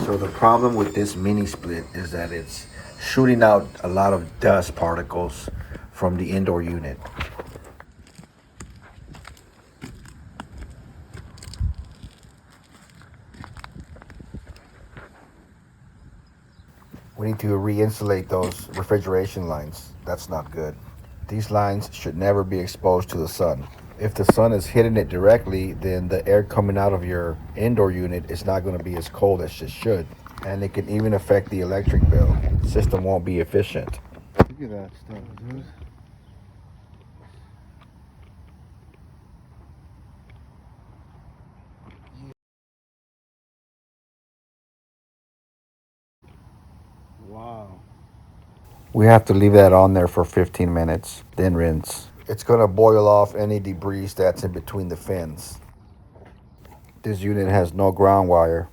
So the problem with this mini split is that it's shooting out a lot of dust particles from the indoor unit. We need to re-insulate those refrigeration lines. That's not good. These lines should never be exposed to the sun. If the sun is hitting it directly, then the air coming out of your indoor unit is not going to be as cold as it should. And it can even affect the electric bill. The system won't be efficient. Look at that stuff, dude. Wow. We have to leave that on there for 15 minutes, then rinse. It's going to boil off any debris that's in between the fins. This unit has no ground wire.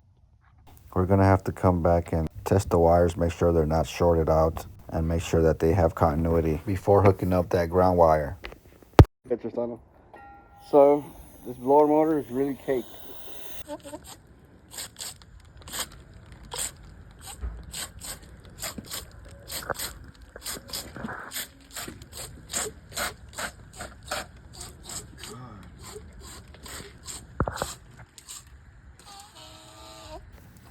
We're going to have to come back and test the wires, make sure they're not shorted out, and make sure that they have continuity before hooking up that ground wire. So, this blower motor is really caked.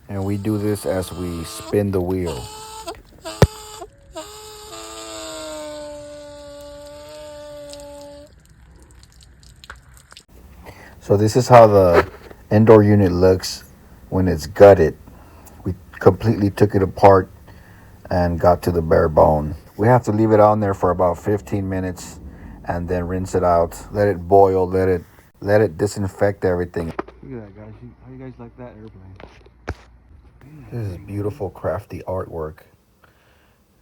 And we do this as we spin the wheel. So this is how the indoor unit looks when it's gutted. We completely took it apart and got to the bare bone. We have to leave it on there for about 15 minutes and then rinse it out. Let it boil, let it disinfect everything. Look at that, guys. How you guys like that airplane? This is beautiful, crafty artwork.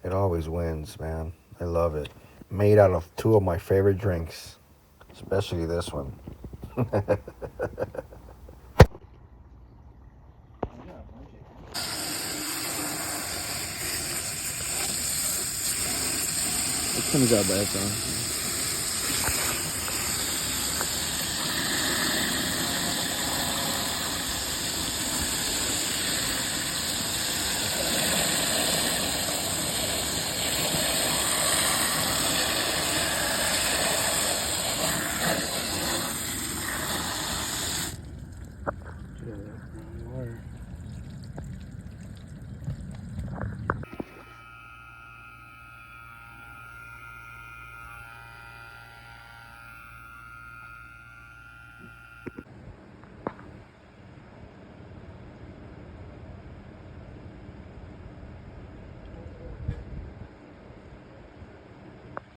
It always wins, man. I love it. Made out of two of my favorite drinks, especially this one. Let's finish our back on. Yeah, that's water.